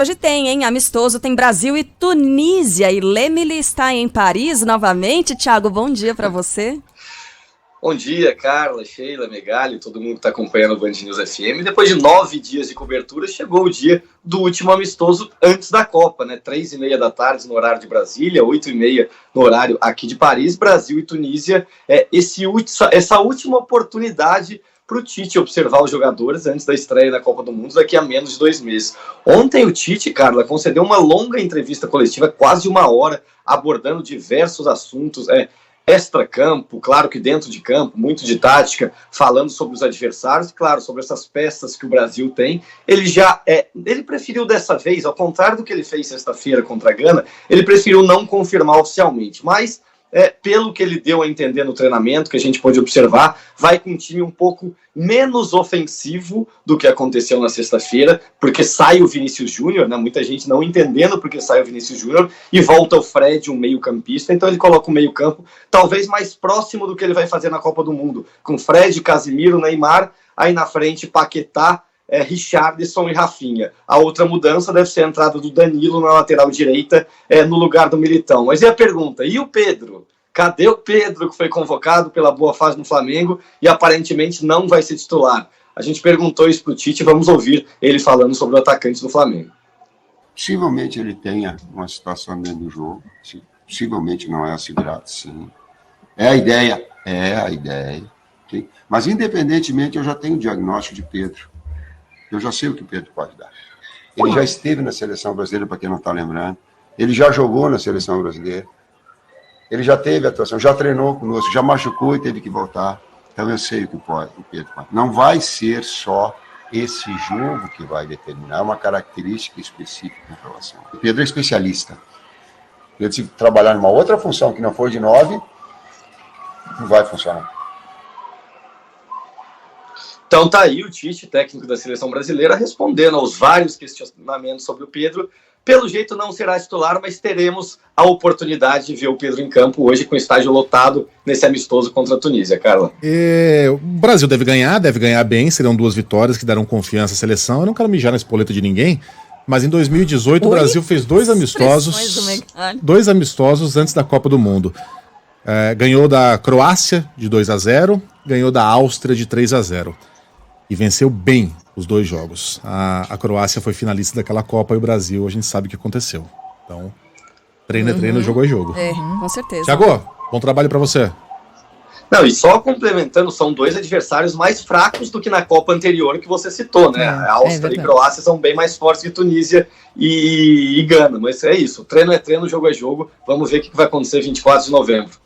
Hoje tem, hein? Amistoso, tem Brasil e Tunísia. E Lemely está em Paris novamente. Thiago, bom dia para você. Bom dia, Carla, Sheila, Megali, todo mundo que está acompanhando o Band News FM. Depois de 9 dias de cobertura, chegou o dia do último amistoso antes da Copa, né? 3h30 da tarde no horário de Brasília, 8h30 no horário aqui de Paris. Brasil e Tunísia, essa última oportunidade para o Tite observar os jogadores antes da estreia na Copa do Mundo daqui a menos de 2 meses. Ontem o Tite, Carla, concedeu uma longa entrevista coletiva, quase 1 hora, abordando diversos assuntos, extra-campo, claro que dentro de campo, muito de tática, falando sobre os adversários, claro, sobre essas peças que o Brasil tem. Ele preferiu dessa vez, ao contrário do que ele fez sexta-feira contra a Gana, ele preferiu não confirmar oficialmente, mas pelo que ele deu a entender no treinamento, que a gente pôde observar, vai com um time um pouco menos ofensivo do que aconteceu na sexta-feira, porque sai o Vinícius Júnior, né? Muita gente não entendendo porque sai o Vinícius Júnior, e volta o Fred, um meio-campista, então ele coloca o meio-campo talvez mais próximo do que ele vai fazer na Copa do Mundo, com Fred, Casemiro, Neymar, aí na frente Paquetá, Richarlison e Rafinha. A outra mudança deve ser a entrada do Danilo na lateral direita, no lugar do Militão. Mas e a pergunta? E o Pedro? Cadê o Pedro, que foi convocado pela boa fase no Flamengo e aparentemente não vai ser titular? A gente perguntou isso pro Tite, vamos ouvir ele falando sobre o atacante do Flamengo. Possivelmente ele tenha uma situação dentro do jogo, possivelmente não é assegurado, sim. É a ideia. Okay? Mas independentemente eu já tenho o diagnóstico de Pedro. Eu já sei o que o Pedro pode dar. Ele já esteve na seleção brasileira, para quem não está lembrando. Ele já jogou na seleção brasileira. Ele já teve atuação, já treinou conosco, já machucou e teve que voltar. Então eu sei o que o Pedro pode. Não vai ser só esse jogo que vai determinar uma característica específica em relação. O Pedro é especialista. Pedro, se trabalhar numa outra função que não for de 9, não vai funcionar. Então tá aí o Tite, técnico da seleção brasileira, respondendo aos vários questionamentos sobre o Pedro. Pelo jeito não será titular, mas teremos a oportunidade de ver o Pedro em campo hoje com o estádio lotado nesse amistoso contra a Tunísia, Carla. O Brasil deve ganhar bem, serão 2 vitórias que darão confiança à seleção. Eu não quero mijar na espoleta de ninguém, mas em 2018 o Brasil fez 2 amistosos antes da Copa do Mundo. Ganhou da Croácia de 2-0, ganhou da Áustria de 3-0. E venceu bem os 2 jogos. A Croácia foi finalista daquela Copa e o Brasil, a gente sabe o que aconteceu. Então, treino é treino, jogo é jogo. Com certeza. Thiago, bom trabalho pra você. Não, e só complementando, são 2 adversários mais fracos do que na Copa anterior que você citou, né? A Áustria e Croácia são bem mais fortes que Tunísia e Gana. Mas é isso, treino é treino, jogo é jogo. Vamos ver o que vai acontecer 24 de novembro.